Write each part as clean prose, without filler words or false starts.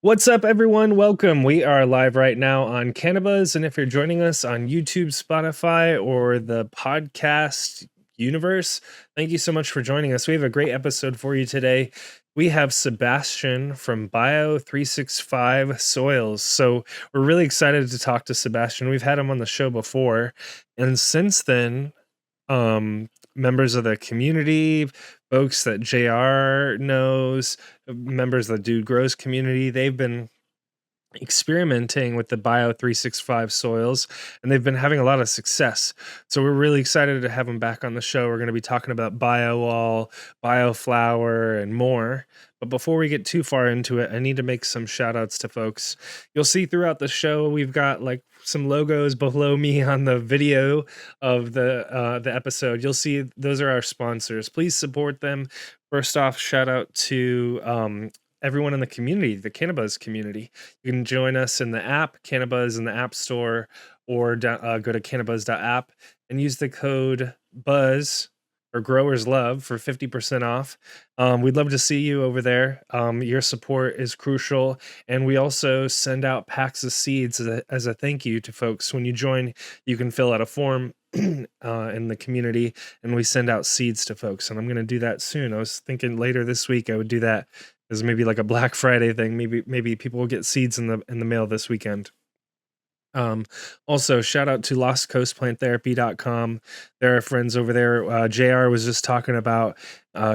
What's up, everyone? Welcome. We are live right now on CannaBuzz, and if you're joining us on YouTube, Spotify, or the podcast universe, thank you so much for joining us. We have a great episode for you today. We have Sebastian from Bio365 Soils. So we're really excited to talk to Sebastian. We've had him on the show before, and since then, members of the community, folks that JR knows, members of the Dude Grows community, they've been experimenting with the Bio365 soils, and they've been having a lot of success. So we're really excited to have them back on the show. We're going to be talking about BioALL, BioFlower, and more. But before we get too far into it, I need to make some shout outs to folks. You'll see throughout the show, we've got like some logos below me on the video of the episode. You'll see those are our sponsors. Please support them. First off, shout out to everyone in the community, the CannaBuzz community. You can join us in the app, CannaBuzz in the App Store, or go to cannabuzz.app and use the code BUZZ or Growers Love for 50% off. We'd love to see you over there. Your support is crucial. And we also send out packs of seeds as a thank you to folks. When you join, you can fill out a form in the community, and we send out seeds to folks. And I'm going to do that soon. I was thinking later this week I would do that as maybe like a Black Friday thing. Maybe people will get seeds in the mail this weekend. Also, shout out to lostcoastplanttherapy.com. There are friends over there. JR was just talking about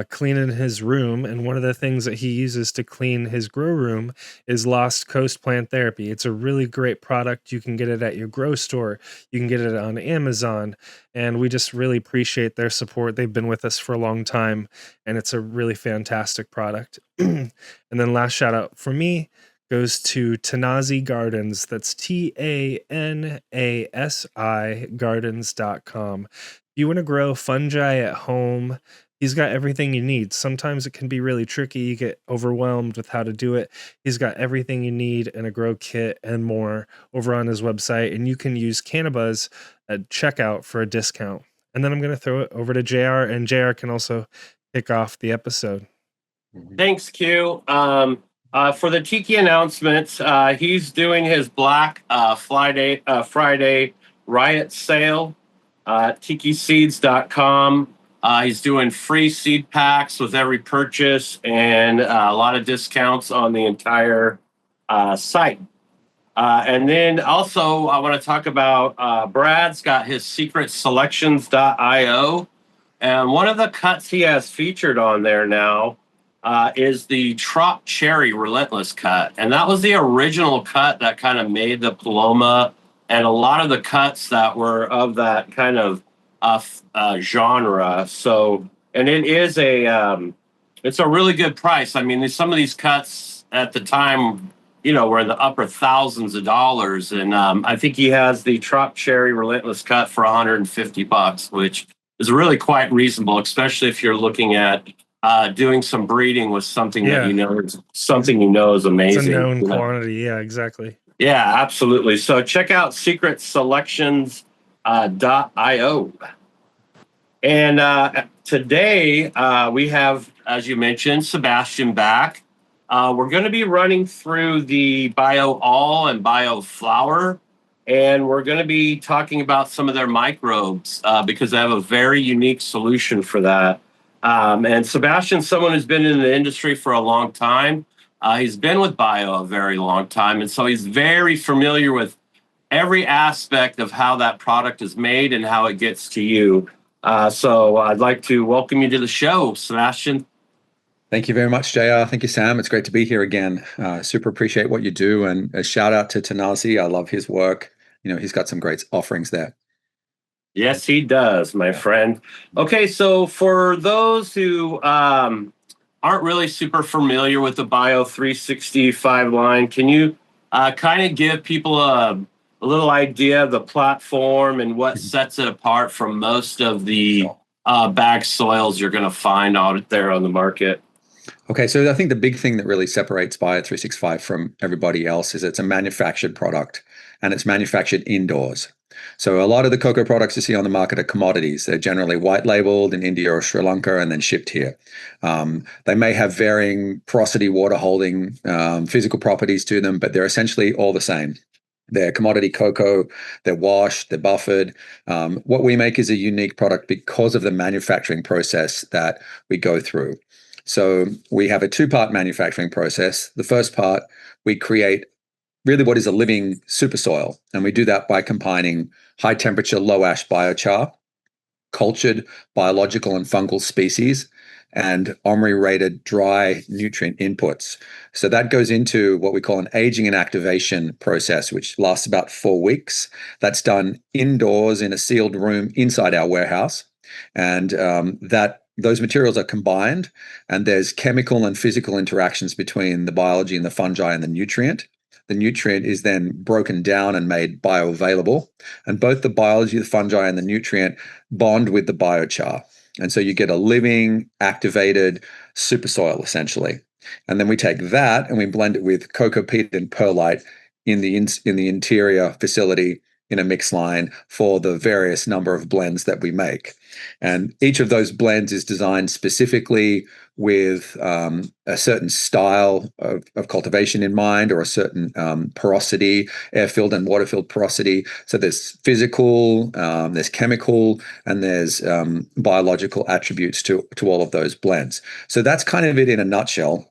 cleaning his room, and one of the things that he uses to clean his grow room is Lost Coast Plant Therapy. It's a really great product. You can get it at your grow store. You can get it on Amazon, and we just really appreciate their support. They've been with us for a long time, and it's a really fantastic product. And then last shout out for me goes to Tanasi Gardens. That's TANASI gardens.com. If you want to grow fungi at home, he's got everything you need. Sometimes it can be really tricky. You get overwhelmed with how to do it. He's got everything you need in a grow kit and more over on his website, and you can use CannaBuzz at checkout for a discount. And then I'm going to throw it over to JR, and JR can also kick off the episode. Thanks, Q. For the Tiki announcements, he's doing his Black Friday Riot sale at tikiseeds.com. He's doing free seed packs with every purchase and a lot of discounts on the entire site. And then also I want to talk about Brad's got his secretselections.io. And one of the cuts he has featured on there now is the Trop Cherry Relentless cut. And that was the original cut that kind of made the Paloma and a lot of the cuts that were of that kind of genre. So, and it is it's a really good price. I mean, some of these cuts at the time, were in the upper thousands of dollars. And I think he has the Trop Cherry Relentless cut for $150, which is really quite reasonable, especially if you're looking at doing some breeding with something that is amazing. It's a known quantity. Yeah, exactly. Yeah, absolutely. So check out secretselections.io. And today we have, as you mentioned, Sebastian back. We're going to be running through the BioALL and BioFlower, and we're going to be talking about some of their microbes because they have a very unique solution for that. And Sebastian's someone who's been in the industry for a long time. He's been with Bio a very long time, and so he's very familiar with every aspect of how that product is made and how it gets to you. So I'd like to welcome you to the show, Sebastian. Thank you very much, JR. Thank you, Sam. It's great to be here again. Super appreciate what you do, and a shout out to Tanasi. I love his work. He's got some great offerings there. Yes, he does, my friend. Okay, so for those who aren't really super familiar with the Bio365 line, can you kind of give people a little idea of the platform and what sets it apart from most of the bag soils you're going to find out there on the market? Okay, so I think the big thing that really separates Bio365 from everybody else is it's a manufactured product, and it's manufactured indoors. So a lot of the cocoa products you see on the market are commodities. They're generally white labeled in India or Sri Lanka and then shipped here. They may have varying porosity, water holding, physical properties to them, but they're essentially all the same. They're commodity cocoa, they're washed, they're buffered. What we make is a unique product because of the manufacturing process that we go through. So we have a two-part manufacturing process. The first part, we create really what is a living super soil. And we do that by combining high temperature, low ash biochar, cultured biological and fungal species, and OMRI rated dry nutrient inputs. So that goes into what we call an aging and activation process, which lasts about 4 weeks. That's done indoors in a sealed room inside our warehouse. And those materials are combined, and there's chemical and physical interactions between the biology and the fungi and the nutrient. The nutrient is then broken down and made bioavailable. And both the biology, the fungi, and the nutrient bond with the biochar. And so you get a living, activated super soil, essentially. And then we take that and we blend it with cocoa peat and perlite in the interior facility in a mix line for the various number of blends that we make. And each of those blends is designed specifically with a certain style of cultivation in mind, or a certain porosity, air-filled and water-filled porosity. So there's physical, there's chemical, and there's biological attributes to all of those blends. So that's kind of it in a nutshell.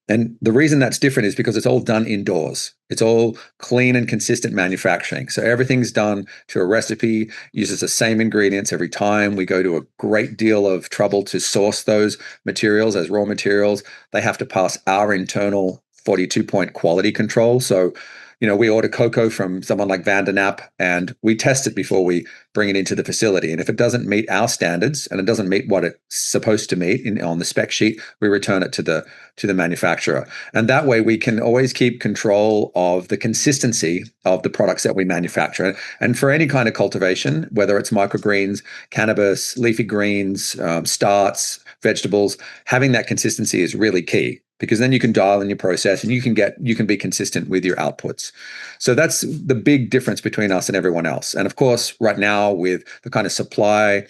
And the reason that's different is because it's all done indoors. It's all clean and consistent manufacturing. So everything's done to a recipe, uses the same ingredients every time. We go to a great deal of trouble to source those materials as raw materials. They have to pass our internal 42-point quality control. So, we order cocoa from someone like Vandernap, and we test it before we bring it into the facility. And if it doesn't meet our standards and it doesn't meet what it's supposed to meet on the spec sheet, we return it to the manufacturer. And that way we can always keep control of the consistency of the products that we manufacture. And for any kind of cultivation, whether it's microgreens, cannabis, leafy greens, starts, vegetables, having that consistency is really key, because then you can dial in your process and you can be consistent with your outputs. So that's the big difference between us and everyone else. And of course, right now with the kind of supply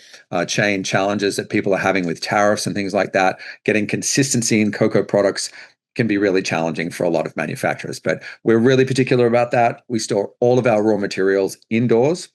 chain challenges that people are having with tariffs and things like that, getting consistency in cocoa products can be really challenging for a lot of manufacturers. But we're really particular about that. We store all of our raw materials indoors.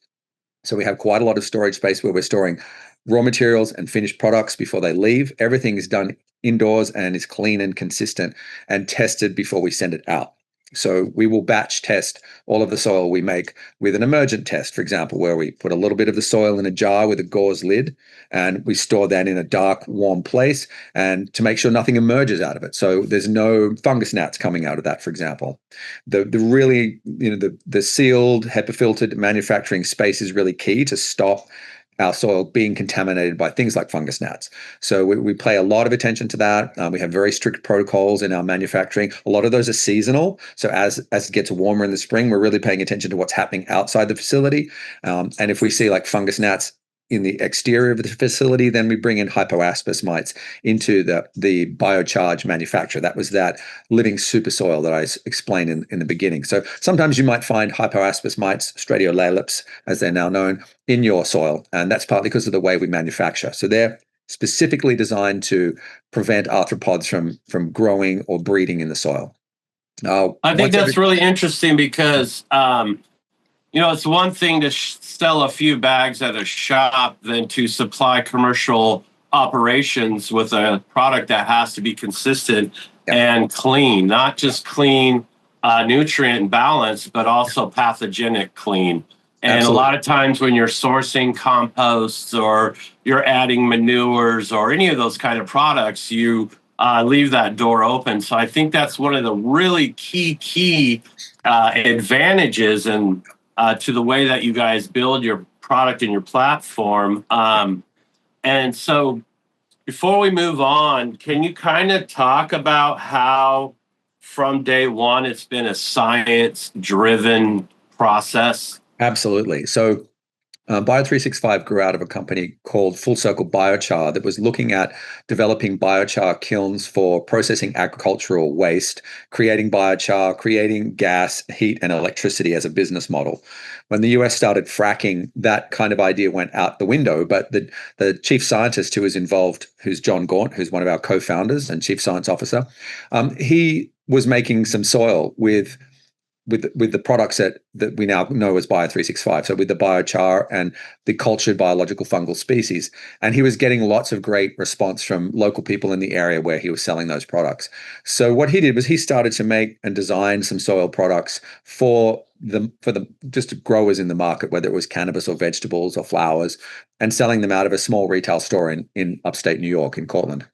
So we have quite a lot of storage space where we're storing raw materials and finished products before they leave. Everything is done indoors and is clean and consistent and tested before we send it out. So we will batch test all of the soil we make with an emergent test, for example, where we put a little bit of the soil in a jar with a gauze lid, and we store that in a dark, warm place, and to make sure nothing emerges out of it. So there's no fungus gnats coming out of that, for example. The really, the sealed, HEPA filtered manufacturing space is really key to stop our soil being contaminated by things like fungus gnats. So we pay a lot of attention to that. We have very strict protocols in our manufacturing. A lot of those are seasonal. So as it gets warmer in the spring, we're really paying attention to what's happening outside the facility. And if we see like fungus gnats in the exterior of the facility, then we bring in hypoaspis mites into the biocharge manufacture. That was that living super soil that I explained in the beginning. So sometimes you might find hypoaspis mites, stratiolalips, as they're now known, in your soil. And that's partly because of the way we manufacture. So they're specifically designed to prevent arthropods from growing or breeding in the soil. I think that's really interesting because it's one thing to sell a few bags at a shop than to supply commercial operations with a product that has to be consistent and clean, not just clean, nutrient balance, but also pathogenic clean. And Absolutely. A lot of times when you're sourcing composts or you're adding manures or any of those kind of products, you leave that door open. So I think that's one of the really key advantages and to the way that you guys build your product and your platform. And so before we move on, can you kind of talk about how from day one it's been a science-driven process? Absolutely. So Bio365 grew out of a company called Full Circle Biochar that was looking at developing biochar kilns for processing agricultural waste, creating biochar, creating gas, heat, and electricity as a business model. When the US started fracking, that kind of idea went out the window. But the chief scientist who was involved, who's John Gaunt, who's one of our co-founders and chief science officer, he was making some soil with the products that we now know as Bio365, so with the biochar and the cultured biological fungal species. And he was getting lots of great response from local people in the area where he was selling those products. So what he did was he started to make and design some soil products for the just growers in the market, whether it was cannabis or vegetables or flowers, and selling them out of a small retail store in upstate New York in Cortland.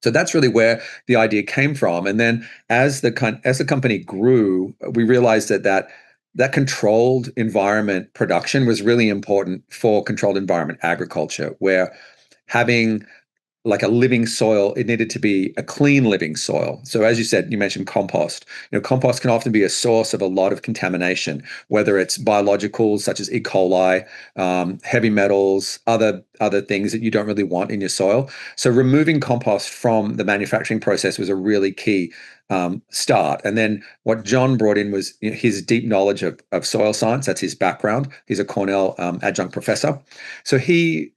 So that's really where the idea came from. And then as the company grew, we realized that controlled environment production was really important for controlled environment agriculture, where having like a living soil, it needed to be a clean living soil. So as you said, you mentioned compost. Compost can often be a source of a lot of contamination, whether it's biologicals such as E. coli, heavy metals, other things that you don't really want in your soil. So removing compost from the manufacturing process was a really key start. And then what John brought in was his deep knowledge of soil science. That's his background. He's a Cornell adjunct professor. So he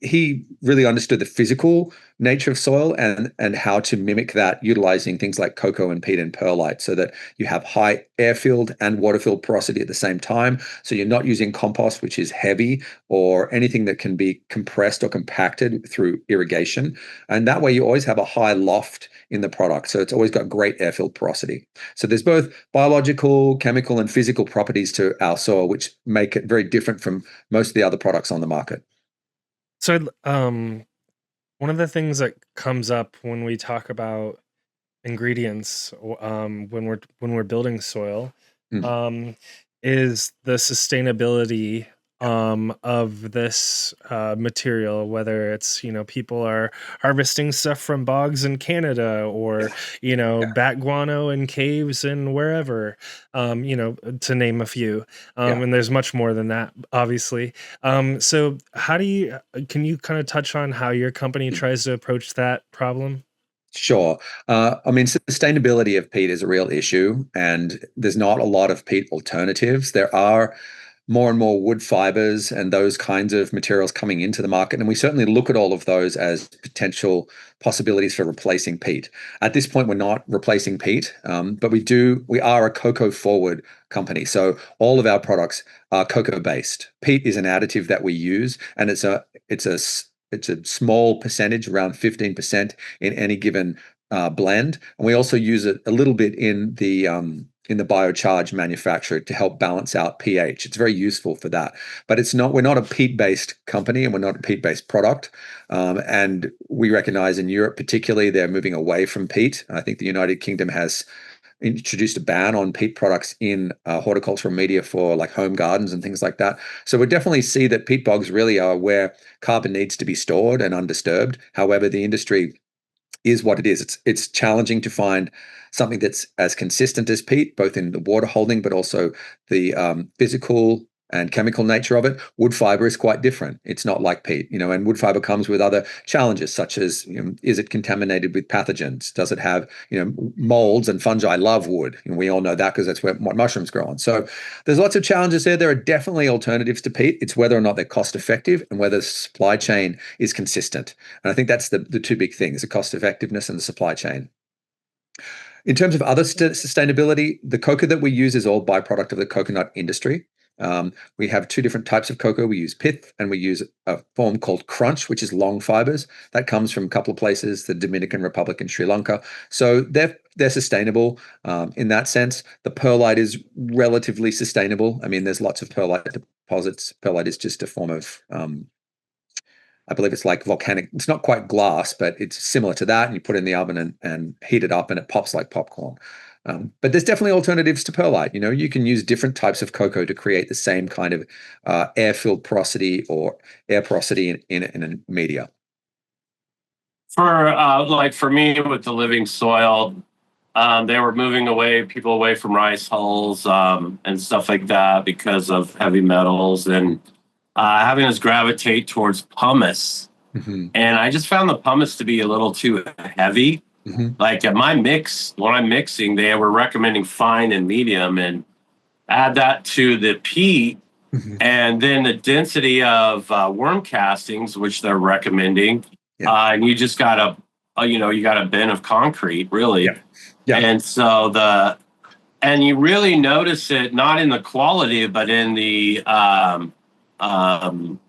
really understood the physical nature of soil and how to mimic that utilizing things like cocoa and peat and perlite so that you have high air-filled and water-filled porosity at the same time. So you're not using compost, which is heavy, or anything that can be compressed or compacted through irrigation. And that way you always have a high loft in the product. So it's always got great air-filled porosity. So there's both biological, chemical, and physical properties to our soil, which make it very different from most of the other products on the market. So, one of the things that comes up when we talk about ingredients, when we're building soil, Mm. um, is the sustainability of this material. Whether it's people are harvesting stuff from bogs in Canada, or Yeah. bat guano in caves and wherever, to name a few. Yeah. And there's much more than that, obviously. So how do you can you kind of touch on how your company tries to approach that problem? Sure. I mean, sustainability of peat is a real issue, and there's not a lot of peat alternatives. There are more and more wood fibers and those kinds of materials coming into the market, and we certainly look at all of those as potential possibilities for replacing peat. At this point, we're not replacing peat, but we are a cocoa forward company. So all of our products are cocoa based. Peat is an additive that we use, and it's a small percentage, around 15% in any given blend. And we also use it a little bit in the biocharge manufacture to help balance out pH. It's very useful for that. But we're not a peat-based company, and we're not a peat-based product. And we recognize in Europe particularly, they're moving away from peat. I think the United Kingdom has introduced a ban on peat products in horticultural media for like home gardens and things like that. So we definitely see that peat bogs really are where carbon needs to be stored and undisturbed. However, the industry is what it is. It's challenging to find something that's as consistent as peat, both in the water holding, but also the physical and chemical nature of it. Wood fiber is quite different. It's not like peat, and wood fiber comes with other challenges, such as, is it contaminated with pathogens? Does it have, molds and fungi love wood? And we all know that because that's what mushrooms grow on. So there's lots of challenges there. There are definitely alternatives to peat. It's whether or not they're cost effective and whether the supply chain is consistent. And I think that's the two big things: the cost effectiveness and the supply chain. In terms of other sustainability, the cocoa that we use is all byproduct of the coconut industry. We have two different types of cocoa. We use pith and we use a form called crunch, which is long fibers. That comes from a couple of places, the Dominican Republic and Sri Lanka. So they're sustainable in that sense. The perlite is relatively sustainable. I mean, there's lots of perlite deposits. Perlite is just a form of I believe it's like volcanic. It's not quite glass, but it's similar to that. And you put it in the oven and heat it up, and it pops like popcorn. But there's definitely alternatives to perlite. You can use different types of cocoa to create the same kind of air-filled porosity or air porosity in a media. For me with the living soil, they were moving people away from rice hulls and stuff like that because of heavy metals. And having us gravitate towards pumice. Hmm. And I just found the pumice to be a little too heavy. Hmm. Like at my mix, when I'm mixing, they were recommending fine and medium, and add that to the peat, Hmm. and then the density of worm castings, which they're recommending. Yeah. And you just got you got a bin of concrete, really. Yeah. Yeah. And so and you really notice it not in the quality, but in the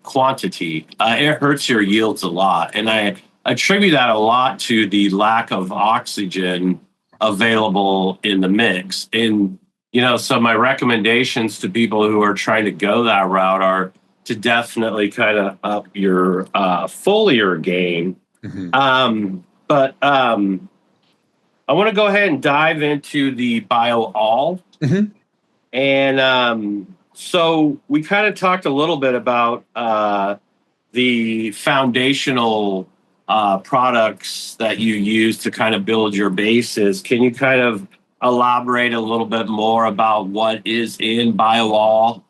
quantity. It hurts your yields a lot. And I attribute that a lot to the lack of oxygen available in the mix. And, so my recommendations to people who are trying to go that route are to definitely kind of up your foliar game. Hmm. But I want to go ahead and dive into the BioALL. Hmm. And so we kind of talked a little bit about the foundational products that you use to kind of build your bases. Can you kind of elaborate a little bit more about what is in BioALL?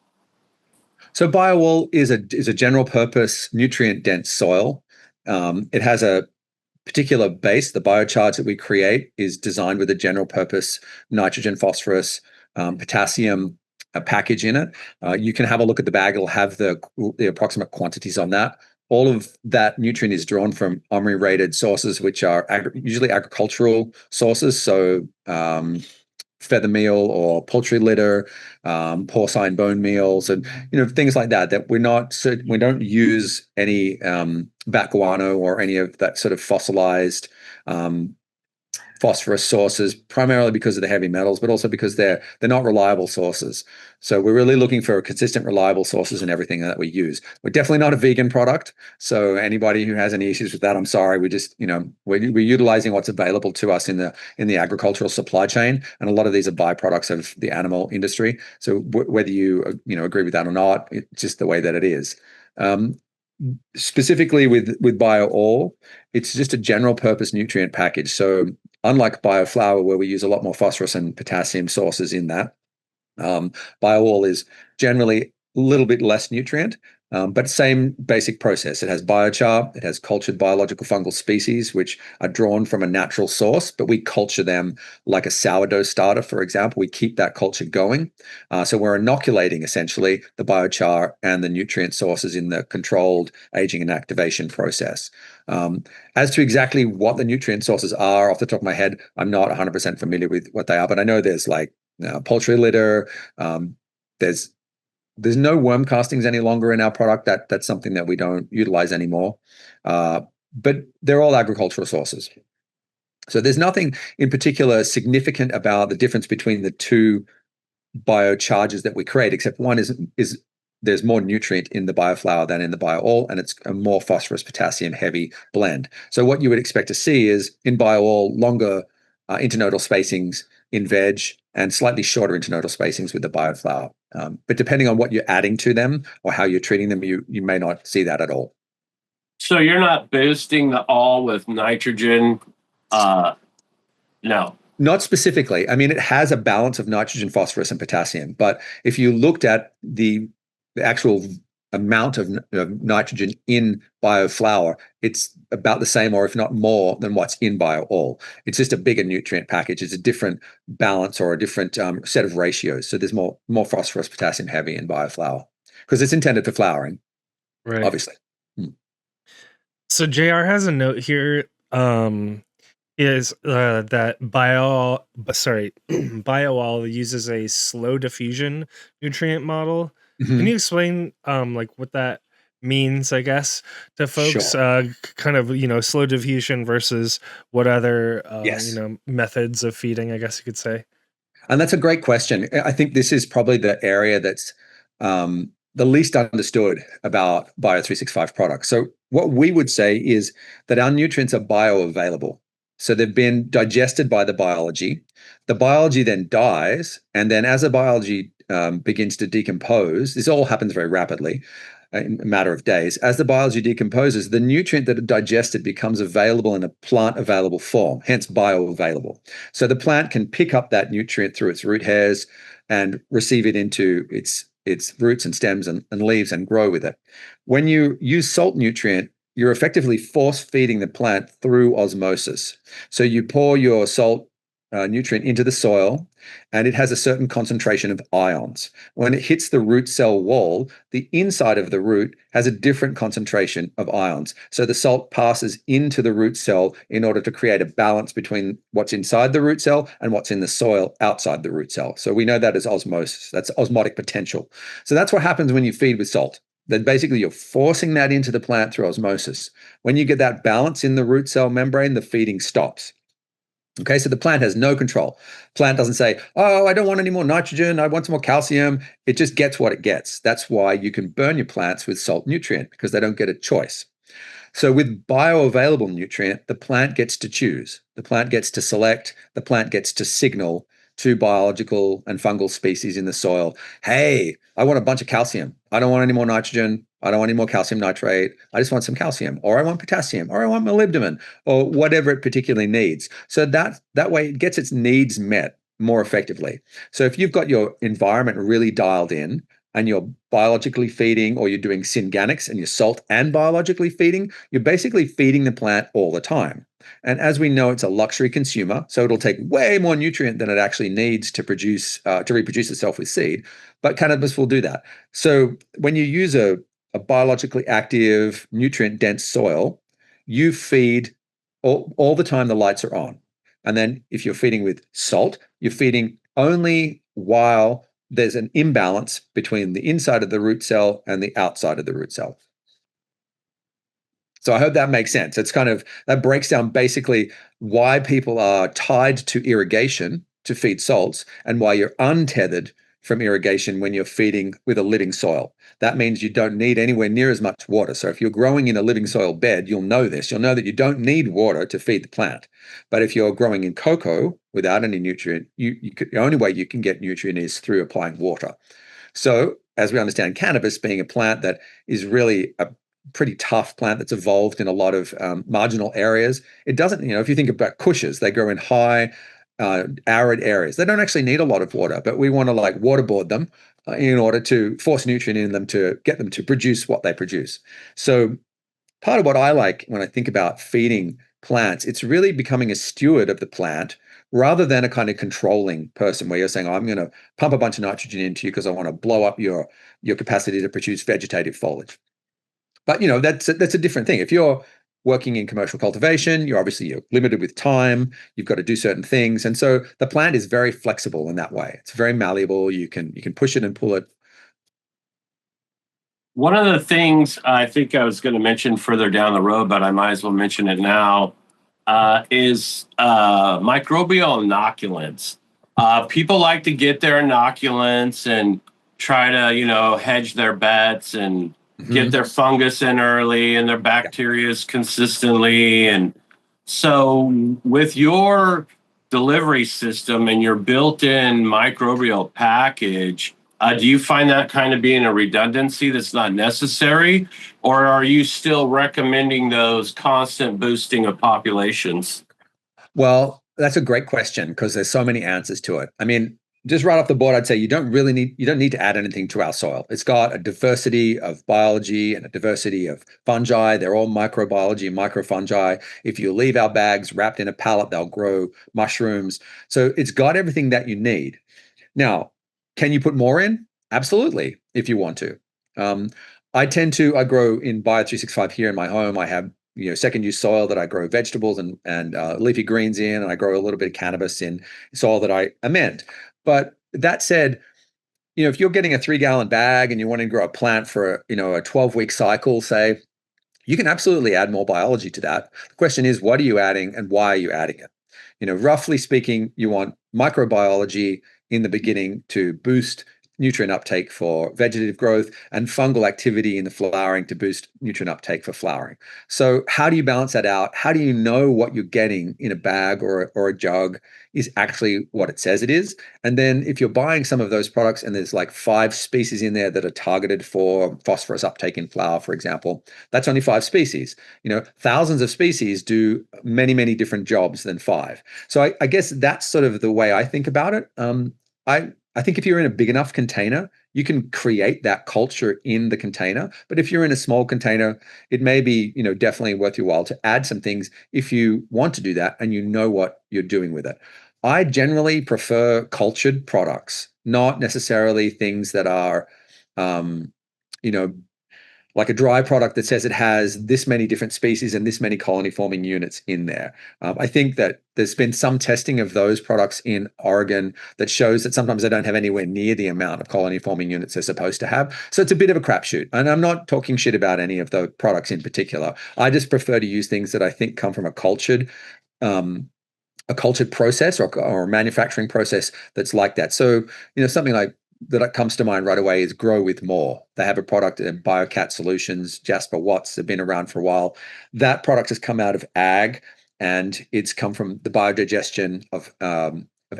So BioALL is a general purpose nutrient dense soil. It has a particular base. The biocharge that we create is designed with a general purpose nitrogen, phosphorus, potassium package in it. You can have a look at the bag. It'll have the approximate quantities on that. All of that nutrient is drawn from OMRI rated sources, which are usually agricultural sources. So feather meal or poultry litter, porcine bone meals, and things like that. That we don't use any bat guano or any of that sort of fossilized phosphorus sources, primarily because of the heavy metals, but also because they're not reliable sources. So we're really looking for consistent, reliable sources in everything that we use. We're definitely not a vegan product. So anybody who has any issues with that, I'm sorry. We just, we're utilizing what's available to us in the agricultural supply chain, and a lot of these are byproducts of the animal industry. So whether you agree with that or not, it's just the way that it is. Specifically with BioALL, it's just a general purpose nutrient package. So unlike BioFlower, where we use a lot more phosphorus and potassium sources in that, BioALL is generally a little bit less nutrient, but same basic process. It has biochar, it has cultured biological fungal species, which are drawn from a natural source, but we culture them like a sourdough starter, for example. We keep that culture going. So we're inoculating essentially the biochar and the nutrient sources in the controlled aging and activation process. As to exactly what the nutrient sources are, off the top of my head, I'm not 100% familiar with what they are, but I know there's like poultry litter. There's no worm castings any longer in our product. That's something that we don't utilize anymore. But they're all agricultural sources. So there's nothing in particular significant about the difference between the two biocharges that we create, except one is there's more nutrient in the BioFlower than in the BioALL, and it's a more phosphorus potassium heavy blend. So what you would expect to see is in BioALL longer internodal spacings in veg and slightly shorter internodal spacings with the BioFlower. But depending on what you're adding to them or how you're treating them, you may not see that at all. So you're not boosting the all with nitrogen? No. Not specifically. I mean, it has a balance of nitrogen, phosphorus, and potassium. But if you looked at the actual amount of nitrogen in BioFlower, it's about the same, or if not more, than what's in BioALL. It's just a bigger nutrient package. It's a different balance or a different set of ratios. So there's more phosphorus, potassium heavy in BioFlower because it's intended for flowering, Right. obviously. So JR has a note here. Is that BioALL uses a slow diffusion nutrient model. Mm-hmm. Can you explain like what that means, I guess, to folks? Sure. Kind of, slow diffusion versus what other Yes. methods of feeding, I guess you could say. And that's a great question. I think this is probably the area that's the least understood about Bio365 products. So what we would say is that our nutrients are bioavailable. So they've been digested by the biology. The biology then dies, and then as the biology begins to decompose, this all happens very rapidly, in a matter of days. As the biology decomposes, the nutrient that it digested becomes available in a plant available form, hence bioavailable. So the plant can pick up that nutrient through its root hairs and receive it into its its roots and stems and leaves and grow with it. When you use salt nutrient, you're effectively force feeding the plant through osmosis. So you pour your salt nutrient into the soil, and it has a certain concentration of ions. When it hits the root cell wall, the inside of the root has a different concentration of ions. So the salt passes into the root cell in order to create a balance between what's inside the root cell and what's in the soil outside the root cell. So we know that as osmosis. That's osmotic potential. So that's what happens when you feed with salt. Then basically you're forcing that into the plant through osmosis. When you get that balance in the root cell membrane, the feeding stops. Okay, so the plant has no control. Plant doesn't say, oh, I don't want any more nitrogen, I want some more calcium. It just gets what it gets. That's why you can burn your plants with salt nutrient, because they don't get a choice. So with bioavailable nutrient, the plant gets to choose. The plant gets to select, the plant gets to signal to biological and fungal species in the soil, hey, I want a bunch of calcium. I don't want any more nitrogen. I don't want any more calcium nitrate. I just want some calcium, or I want potassium, or I want molybdenum, or whatever it particularly needs. So that way it gets its needs met more effectively. So if you've got your environment really dialed in, and you're biologically feeding, or you're doing synganics and you're salt and biologically feeding, you're basically feeding the plant all the time. And as we know, it's a luxury consumer, so it'll take way more nutrient than it actually needs to reproduce itself with seed. But cannabis will do that. So when you use a biologically active, nutrient-dense soil, you feed all the time the lights are on. And then if you're feeding with salt, you're feeding only while there's an imbalance between the inside of the root cell and the outside of the root cell. So I hope that makes sense. It's kind of, that breaks down basically why people are tied to irrigation to feed salts, and why you're untethered from irrigation when you're feeding with a living soil. That means you don't need anywhere near as much water. So if you're growing in a living soil bed, you'll know this. You'll know that you don't need water to feed the plant. But if you're growing in cocoa without any nutrient, the only way you can get nutrient is through applying water. So as we understand cannabis being a plant that is really a pretty tough plant that's evolved in a lot of marginal areas, it doesn't, if you think about cushions, they grow in high arid areas. They don't actually need a lot of water, but we want to like waterboard them in order to force nutrient in them to get them to produce what they produce. So part of what I like when I think about feeding plants, it's really becoming a steward of the plant rather than a kind of controlling person where you're saying, oh, I'm going to pump a bunch of nitrogen into you because I want to blow up your capacity to produce vegetative foliage. But that's a different thing. If you're working in commercial cultivation, you're limited with time. You've got to do certain things, and so the plant is very flexible in that way. It's very malleable. You can push it and pull it. One of the things I think I was going to mention further down the road, but I might as well mention it now, is microbial inoculants. People like to get their inoculants and try to, hedge their bets and get their fungus in early and their bacteria consistently. And so with your delivery system and your built-in microbial package, do you find that kind of being a redundancy that's not necessary, or are you still recommending those constant boosting of populations? Well, that's a great question because there's so many answers to it. I mean, just right off the board, I'd say you don't need to add anything to our soil. It's got a diversity of biology and a diversity of fungi. They're all microbiology and microfungi. If you leave our bags wrapped in a pallet, they'll grow mushrooms. So it's got everything that you need. Now, can you put more in? Absolutely, if you want to. I grow in Bio365 here in my home. I have second use soil that I grow vegetables and leafy greens in, and I grow a little bit of cannabis in soil that I amend. But that said, if you're getting a 3-gallon bag and you want to grow a plant for a 12-week cycle, say, you can absolutely add more biology to that. The question is, what are you adding and why are you adding it? Roughly speaking, you want microbiology in the beginning to boost nutrient uptake for vegetative growth, and fungal activity in the flowering to boost nutrient uptake for flowering. So how do you balance that out? How do you know what you're getting in a bag or a jug is actually what it says it is? And then if you're buying some of those products and there's like 5 species in there that are targeted for phosphorus uptake in flower, for example, that's only 5 species. Thousands of species do many, many different jobs than 5. So I guess that's sort of the way I think about it. I think if you're in a big enough container, you can create that culture in the container. But if you're in a small container, it may be, definitely worth your while to add some things if you want to do that and you know what you're doing with it. I generally prefer cultured products, not necessarily things that are, um, you know, like a dry product that says it has this many different species and this many colony forming units in there. I think that there's been some testing of those products in Oregon that shows that sometimes they don't have anywhere near the amount of colony forming units they're supposed to have. So it's a bit of a crapshoot. And I'm not talking shit about any of the products in particular. I just prefer to use things that I think come from um, a cultured process or a manufacturing process that's like that. So, something like that comes to mind right away is Grow with More. They have a product in BioCat Solutions, Jasper Watts. They've been around for a while. That product has come out of ag, and it's come from the biodigestion of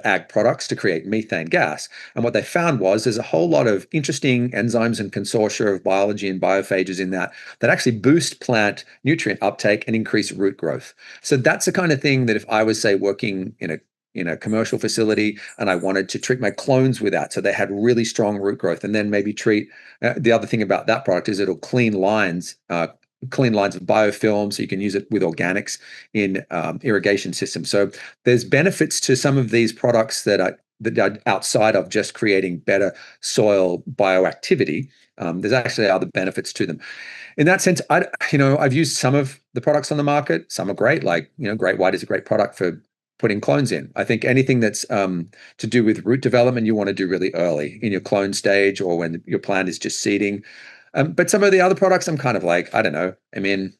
ag products to create methane gas. And what they found was there's a whole lot of interesting enzymes and consortia of biology and biophages in that actually boost plant nutrient uptake and increase root growth. So that's the kind of thing that if I was, say, working in a commercial facility and I wanted to treat my clones with that, so they had really strong root growth, and then maybe treat the other thing about that product is it'll clean lines of biofilm, so you can use it with organics in irrigation systems. So there's benefits to some of these products that are outside of just creating better soil bioactivity. There's actually other benefits to them. In that sense, I've used some of the products on the market. Some are great, like Great White is a great product for putting clones in. I think anything that's to do with root development, you want to do really early in your clone stage or when your plant is just seeding. But some of the other products, I'm kind of like, I don't know. I mean,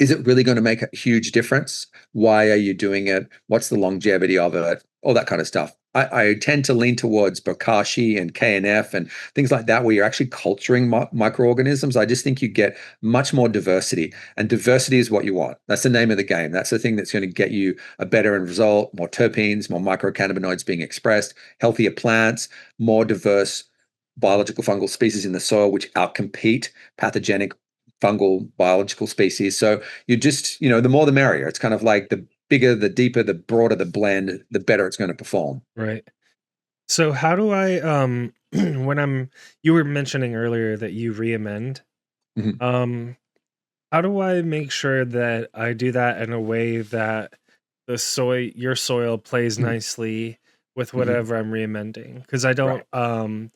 is it really going to make a huge difference? Why are you doing it? What's the longevity of it? All that kind of stuff. I tend to lean towards bokashi and KNF and things like that, where you're actually culturing microorganisms. I just think you get much more diversity, and diversity is what you want. That's the name of the game. That's the thing that's going to get you a better end result, more terpenes, more microcannabinoids being expressed, healthier plants, more diverse biological fungal species in the soil, which outcompete pathogenic fungal biological species. So you just, the more the merrier. It's kind of like the bigger, the deeper, the broader the blend, the better it's going to perform. Right. So how do I when you were mentioning earlier that you re-amend. Mhm. Um how do I make sure that I do that in a way that your soil plays Mhm. nicely with Mhm. whatever I'm re-amending? Because I don't Right.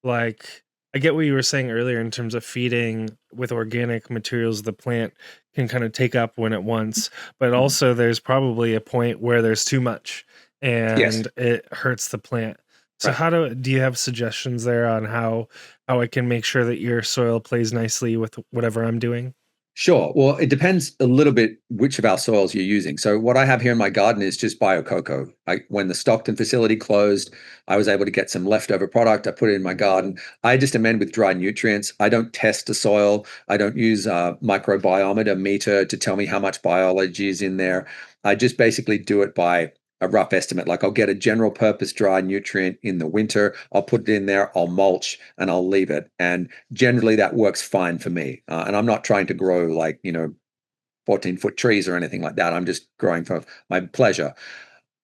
like I get what you were saying earlier in terms of feeding with organic materials the plant can kind of take up when it wants, but Mhm. also there's probably a point where there's too much Yes. and it hurts the plant. So Right. how do you have suggestions there on how I can make sure that your soil plays nicely with whatever I'm doing? Sure. Well, it depends a little bit which of our soils you're using. So what I have here in my garden is just BioCoco. When the Stockton facility closed, I was able to get some leftover product. I put it in my garden. I just amend with dry nutrients. I don't test the soil. I don't use a microbiometer meter to tell me how much biology is in there. I just basically do it by a rough estimate. Like I'll get a general purpose dry nutrient in the winter. I'll put it in there. I'll mulch and I'll leave it. And generally that works fine for me. And I'm not trying to grow like, 14-foot trees or anything like that. I'm just growing for my pleasure.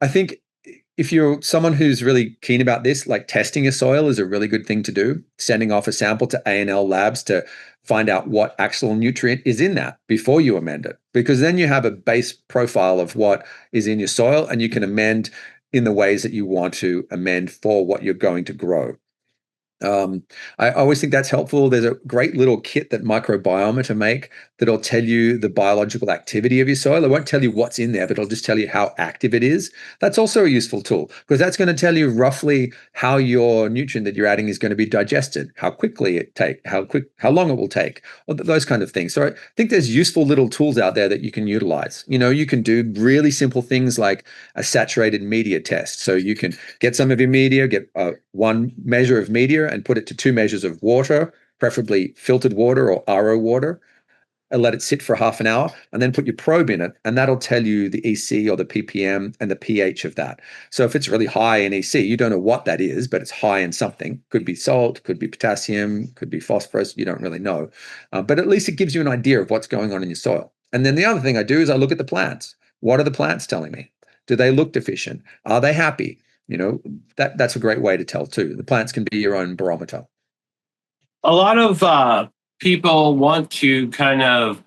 I think if you're someone who's really keen about this, like testing your soil is a really good thing to do. Sending off a sample to A&L labs to find out what actual nutrient is in that before you amend it, because then you have a base profile of what is in your soil and you can amend in the ways that you want to amend for what you're going to grow. Um, I always think that's helpful. There's a great little kit that microbiometer make that'll tell you the biological activity of your soil. It won't tell you what's in there, but it'll just tell you how active it is. That's also a useful tool because that's going to tell you roughly how your nutrient that you're adding is going to be digested, how quickly how long it will take, or those kind of things. So I think there's useful little tools out there that you can utilize. You can do really simple things like a saturated media test. So you can get some of your media, get one measure of media and put it to two measures of water, preferably filtered water or RO water, and let it sit for half an hour, and then put your probe in it, and that'll tell you the EC or the ppm and the pH of that. So if it's really high in EC, you don't know what that is, but it's high in something. Could be salt, could be potassium, could be phosphorus. You don't really know, but at least it gives you an idea of what's going on in your soil. And then the other thing I do is I look at the plants. What are the plants telling me? Do they look deficient? Are they happy? That's a great way to tell too. The plants can be your own barometer. A lot of people want to kind of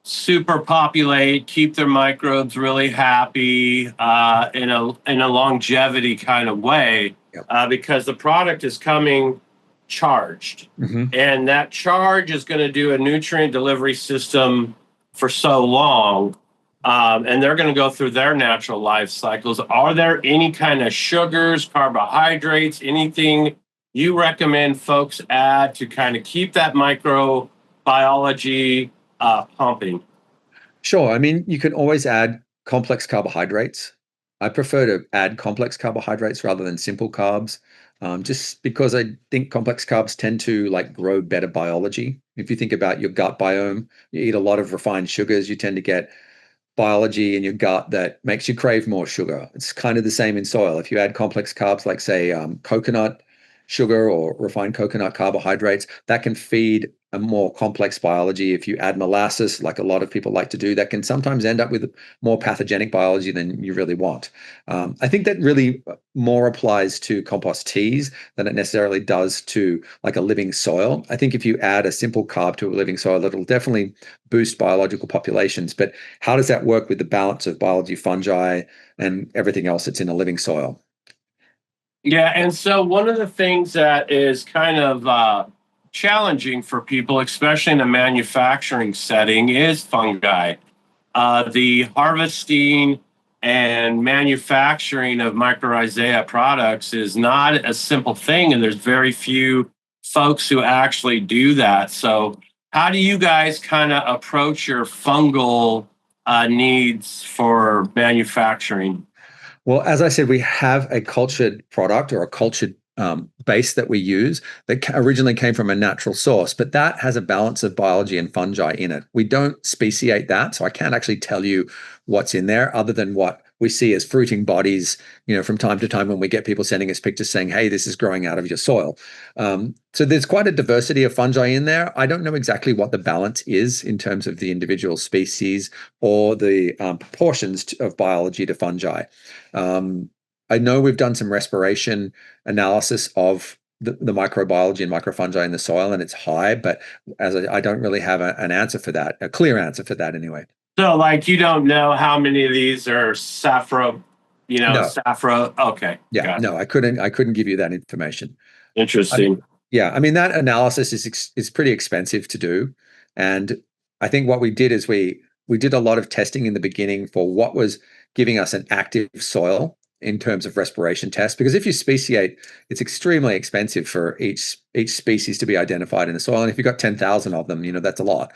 super populate, keep their microbes really happy in a longevity kind of way, Yep. because the product is coming charged, and that charge is going to do a nutrient delivery system for so long, and they're going to go through their natural life cycles. Are there any kind of sugars, carbohydrates, anything you recommend folks add to kind of keep that microbiology pumping? Sure. I mean, you can always add complex carbohydrates. I prefer to add complex carbohydrates rather than simple carbs, just because I think complex carbs tend to like grow better biology. If you think about your gut biome, you eat a lot of refined sugars, you tend to get biology in your gut that makes you crave more sugar. It's kind of the same in soil. If you add complex carbs like, say, coconut sugar or refined coconut carbohydrates, that can feed a more complex biology. If you add molasses, like a lot of people like to do, that can sometimes end up with more pathogenic biology than you really want. I think that really more applies to compost teas than it necessarily does to like a living soil. I think if you add a simple carb to a living soil, it'll definitely boost biological populations. But how does that work with the balance of biology, fungi, and everything else that's in a living soil? Yeah, and so one of the things that is kind of challenging for people, especially in a manufacturing setting, is fungi. The harvesting and manufacturing of mycorrhizae products is not a simple thing, and there's very few folks who actually do that. So, how do you guys kind of approach your fungal needs for manufacturing? Well, as I said, we have a cultured product or a cultured base that we use that originally came from a natural source, but that has a balance of biology and fungi in it. We don't speciate that, so I can't actually tell you what's in there other than what we see as fruiting bodies, from time to time when we get people sending us pictures saying, hey, this is growing out of your soil. So there's quite a diversity of fungi in there. I don't know exactly what the balance is in terms of the individual species or the proportions of biology to fungi. I know we've done some respiration analysis of the microbiology and microfungi in the soil, and it's high, but I don't really have an answer for that, a clear answer for that anyway. So, like, you don't know how many of these are No. saffro. Okay, Yeah, no, I couldn't give you that information. interesting. I mean that analysis is pretty expensive to do, and I think what we did is we did a lot of testing in the beginning for what was giving us an active soil in terms of respiration tests. Because if you speciate, it's extremely expensive for each species to be identified in the soil, and if you've got 10,000 of them, that's a lot.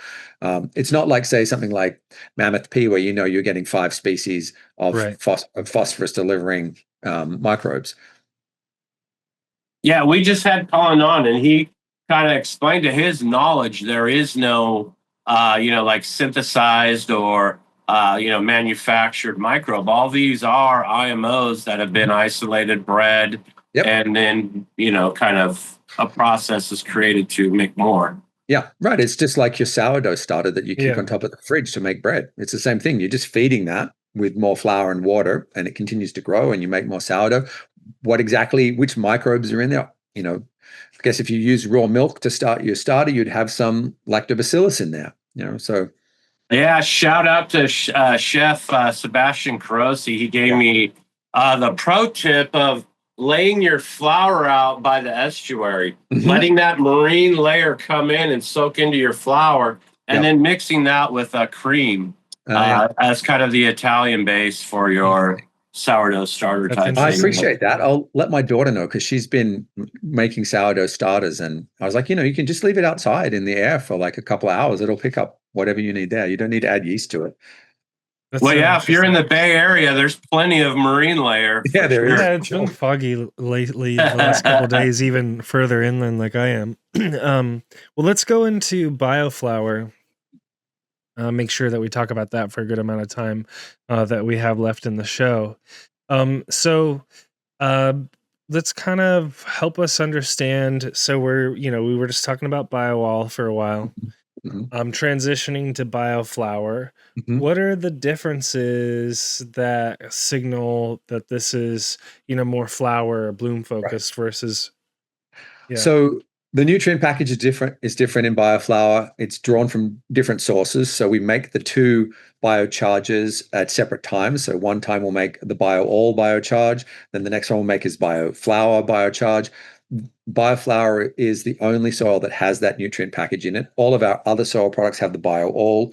It's not like, say, something like mammoth P, where you're getting 5 species of, Right. of phosphorus delivering microbes. Yeah, we just had Colin on, and he kind of explained to his knowledge there is no, like synthesized or manufactured microbe. All these are IMOs that have been isolated, bred, Yep. and then kind of a process is created to make more. Yeah, right. It's just like your sourdough starter that you keep Yeah. on top of the fridge to make bread. It's the same thing. You're just feeding that with more flour and water, and it continues to grow, and you make more sourdough. Which microbes are in there? I guess if you use raw milk to start your starter, you'd have some lactobacillus in there. So Yeah, shout out to Chef Sebastian Carosi. He gave me the pro tip of laying your flour out by the estuary, letting that marine layer come in and soak into your flour, and then mixing that with a cream as kind of the Italian base for your sourdough starter type I thing. appreciate that. I'll let my daughter know because she's been making sourdough starters, and I was like, you can just leave it outside in the air for like a couple of hours. It'll pick up whatever you need there. You don't need to add yeast to it. Well, yeah, if you're in the Bay Area, there's plenty of marine layer. Yeah, there is. Yeah, it's been foggy lately, the last couple of days, even further inland like I am. Well, let's go into BioFlower. Make sure that we talk about that for a good amount of time that we have left in the show. So uh, let's kind of help us understand. So we were just talking about BioALL for a while. Mhm. transitioning to BioFlower. Mhm. What are the differences that signal that this is, more flower or bloom Right. focused versus, yeah. So the nutrient package is different in BioFlower. It's drawn from different sources. So we make the two biocharges at separate times. So one time we'll make the BioALL biocharge, then the next one we'll make is BioFlower biocharge. BioFlower is the only soil that has that nutrient package in it. All of our other soil products have the BioALL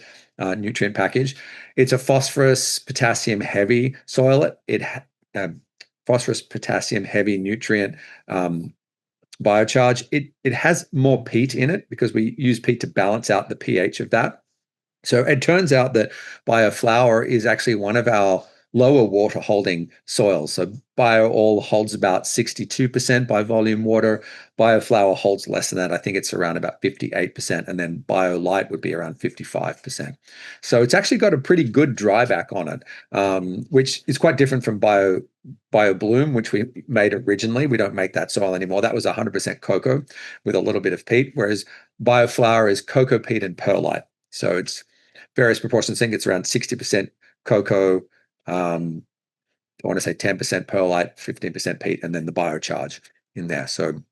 nutrient package. It's a phosphorus potassium heavy soil. Phosphorus potassium heavy nutrient biocharge. It has more peat in it because we use peat to balance out the pH of that. So it turns out that BioFlower is actually one of our lower water holding soils. So BioALL holds about 62% by volume water. BioFlower holds less than that. I think it's around about 58%. And then BioLite would be around 55%. So it's actually got a pretty good dryback on it, which is quite different from BioBloom, which we made originally. We don't make that soil anymore. That was 100% cocoa with a little bit of peat, whereas BioFlower is cocoa, peat, and perlite. So it's various proportions. I think it's around 60% cocoa. I want to say 10% perlite, 15% peat, and then the biocharge in there. So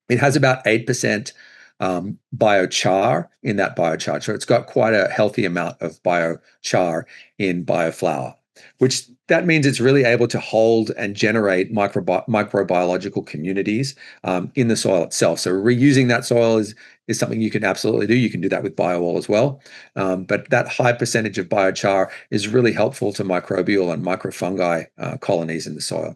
it has about 8% biochar in that biocharge. So it's got quite a healthy amount of biochar in BioFlower, which that means it's really able to hold and generate microbiological communities in the soil itself. So reusing that soil is something you can absolutely do. You can do that with BioALL as well. But that high percentage of biochar is really helpful to microbial and microfungi colonies in the soil.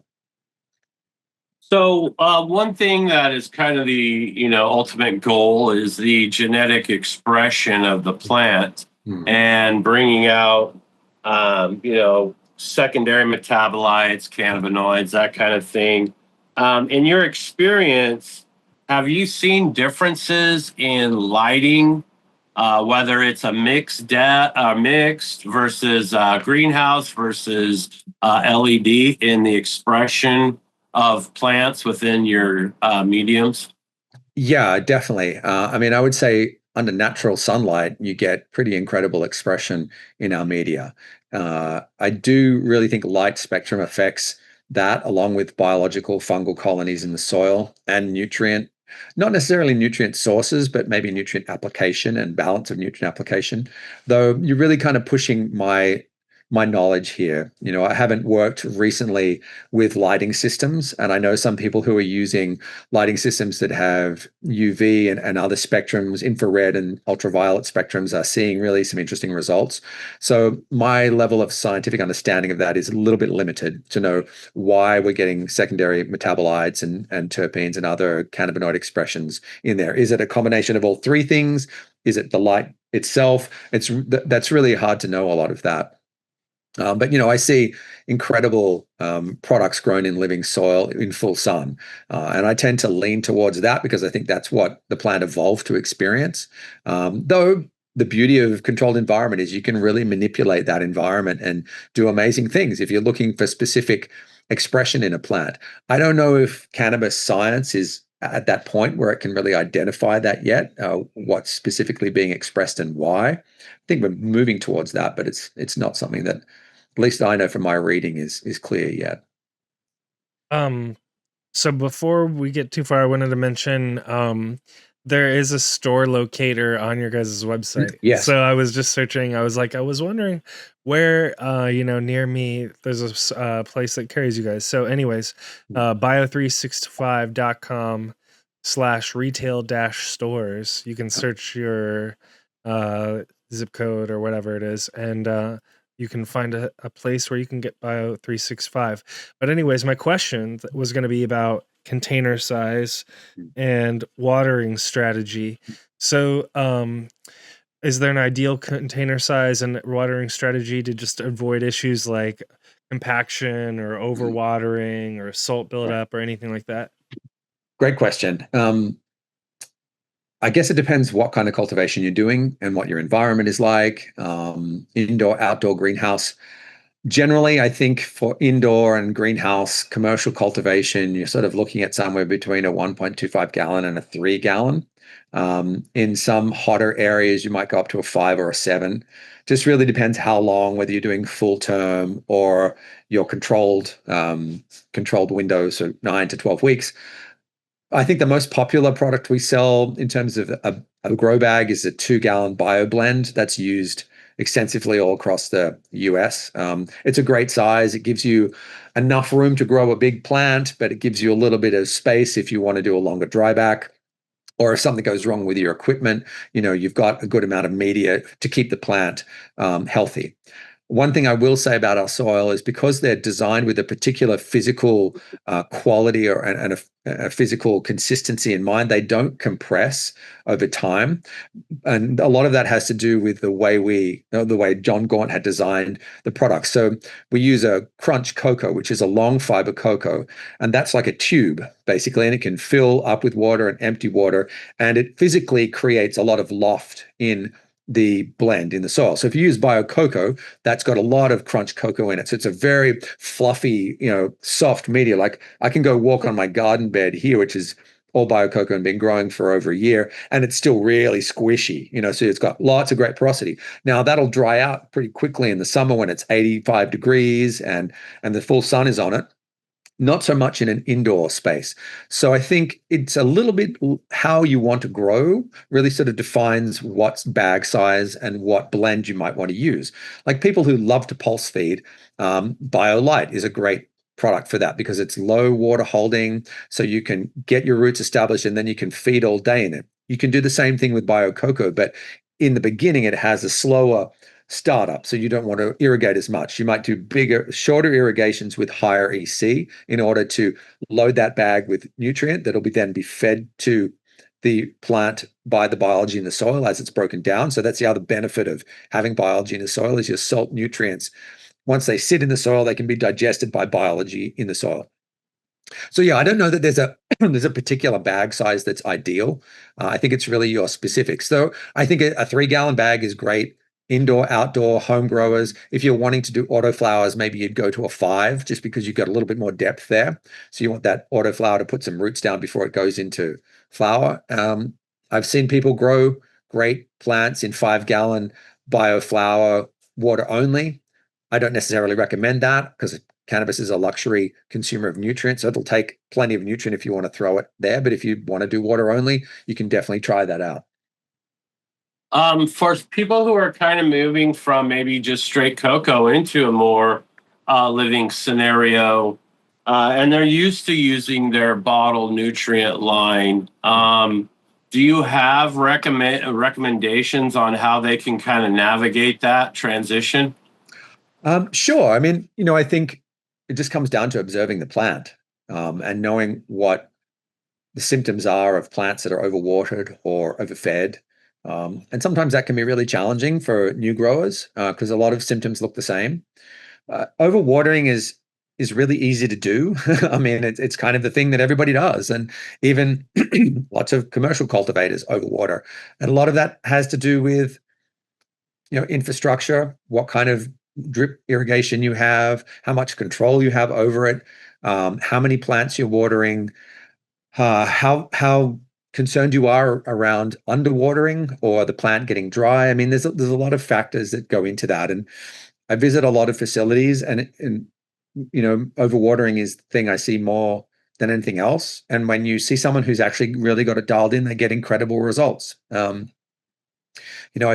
So one thing that is kind of the ultimate goal is the genetic expression of the plant Mm. and bringing out secondary metabolites, cannabinoids, that kind of thing. In your experience, have you seen differences in lighting, whether it's a mixed versus greenhouse versus LED in the expression of plants within your mediums? Yeah, definitely. I mean, I would say under natural sunlight, you get pretty incredible expression in our media. I do really think light spectrum affects that, along with biological fungal colonies in the soil and not necessarily nutrient sources, but maybe nutrient application and balance of nutrient application. Though you're really kind of pushing my knowledge here. I haven't worked recently with lighting systems, and I know some people who are using lighting systems that have UV and other spectrums, infrared and ultraviolet spectrums, are seeing really some interesting results. So my level of scientific understanding of that is a little bit limited to know why we're getting secondary metabolites and terpenes and other cannabinoid expressions in there. Is it a combination of all three things? Is it the light itself? That's really hard to know a lot of that. But I see incredible products grown in living soil in full sun, and I tend to lean towards that because I think that's what the plant evolved to experience. Though the beauty of controlled environment is you can really manipulate that environment and do amazing things if you're looking for specific expression in a plant. I don't know if cannabis science is at that point where it can really identify that yet, what's specifically being expressed and why. I think we're moving towards that, but it's not something that, at least I know from my reading, is clear yet. Um, so before we get too far, I wanted to mention there is a store locator on your guys' website. Yes. So I was just searching. I was wondering where near me there's a place that carries you guys. So anyways, bio365.com/retail dash stores. You can search your uh zip code or whatever it is, and you can find a place where you can get Bio365. But anyways, my question was going to be about container size and watering strategy. So, is there an ideal container size and watering strategy to just avoid issues like compaction or overwatering or salt Right. buildup or anything like that? Great question. I guess it depends what kind of cultivation you're doing and what your environment is like. Indoor, outdoor greenhouse. Generally, I think for indoor and greenhouse commercial cultivation, you're sort of looking at somewhere between a 1.25 gallon and a 3 gallon. In some hotter areas, you might go up to a 5 or a 7. Just really depends how long, whether you're doing full term or your controlled windows, so 9 to 12 weeks. I think the most popular product we sell in terms of a grow bag is a 2 gallon bio blend that's used extensively all across the US. It's a great size. It gives you enough room to grow a big plant, but it gives you a little bit of space if you want to do a longer dry back. Or if something goes wrong with your equipment, you've got a good amount of media to keep the plant healthy. One thing I will say about our soil is because they're designed with a particular physical quality and a physical consistency in mind, they don't compress over time. And a lot of that has to do with the way John Gaunt had designed the product. So we use a crunch cocoa, which is a long fiber cocoa, and that's like a tube basically, and it can fill up with water and empty water, and it physically creates a lot of loft in the blend in the soil. So if you use bio cocoa, that's got a lot of crunch cocoa in it. So it's a very fluffy, soft media. Like I can go walk on my garden bed here, which is all bio cocoa and been growing for over a year, and it's still really squishy, so it's got lots of great porosity. Now that'll dry out pretty quickly in the summer when it's 85 degrees and the full sun is on it. Not so much in an indoor space. So I think it's a little bit how you want to grow really sort of defines what's bag size and what blend you might want to use. Like people who love to pulse feed, BioLite is a great product for that because it's low water holding, so you can get your roots established and then you can feed all day in it. You can do the same thing with Bio Cocoa, but in the beginning it has a slower startup, so you don't want to irrigate as much. You might do bigger, shorter irrigations with higher EC in order to load that bag with nutrient that'll then be fed to the plant by the biology in the soil as it's broken down. So that's the other benefit of having biology in the soil is your salt nutrients. Once they sit in the soil, they can be digested by biology in the soil. So yeah, I don't know that there's a there's a particular bag size that's ideal. I think it's really your specifics. So I think a 3 gallon bag is great. Indoor, outdoor, home growers. If you're wanting to do autoflowers, maybe you'd go to a 5 just because you've got a little bit more depth there. So you want that autoflower to put some roots down before it goes into flower. I've seen people grow great plants in 5 gallon BioFlower water only. I don't necessarily recommend that because cannabis is a luxury consumer of nutrients, so it'll take plenty of nutrient if you want to throw it there. But if you want to do water only, you can definitely try that out. For people who are kind of moving from maybe just straight cocoa into a more living scenario, and they're used to using their bottle nutrient line, do you have recommendations on how they can kind of navigate that transition? Sure. I mean, I think it just comes down to observing the plant and knowing what the symptoms are of plants that are overwatered or overfed. And sometimes that can be really challenging for new growers because a lot of symptoms look the same. Overwatering is really easy to do. I mean, it's kind of the thing that everybody does, and even lots of commercial cultivators overwater, and a lot of that has to do with infrastructure, what kind of drip irrigation you have, how much control you have over it, how many plants you're watering, how concerned you are around underwatering or the plant getting dry. I mean, there's a lot of factors that go into that, and I visit a lot of facilities, and overwatering is the thing I see more than anything else. And when you see someone who's actually really got it dialed in, they get incredible results. I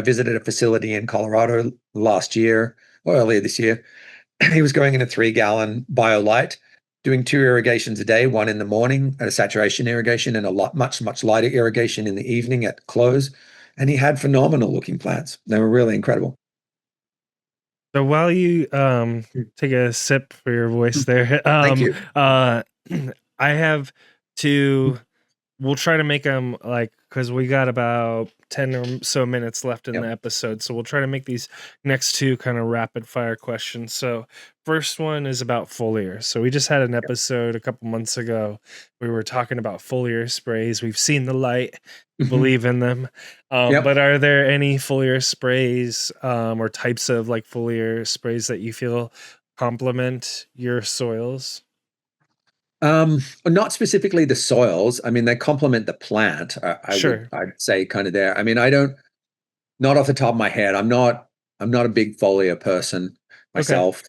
visited a facility in Colorado last year or earlier this year. He was going in a 3 gallon BioLite, doing 2 irrigations a day, one in the morning at a saturation irrigation and a much lighter irrigation in the evening at close. And he had phenomenal looking plants. They were really incredible. So while you take a sip for your voice there, Thank you. I have to we'll try to make them like, because we got about 10 or so minutes left in the Yep. episode, so we'll try to make these next two kind of rapid fire questions. So first one is about foliar. So we just had an episode a couple months ago. We were talking about foliar sprays. We've seen the light. We Mhm. believe in them. Yep. But are there any foliar sprays or types of like foliar sprays that you feel complement your soils? Not specifically the soils. I mean, they complement the plant. Sure. I'd say kind of there. I mean, I don't, not off the top of my head. I'm not a big foliar person Okay. myself.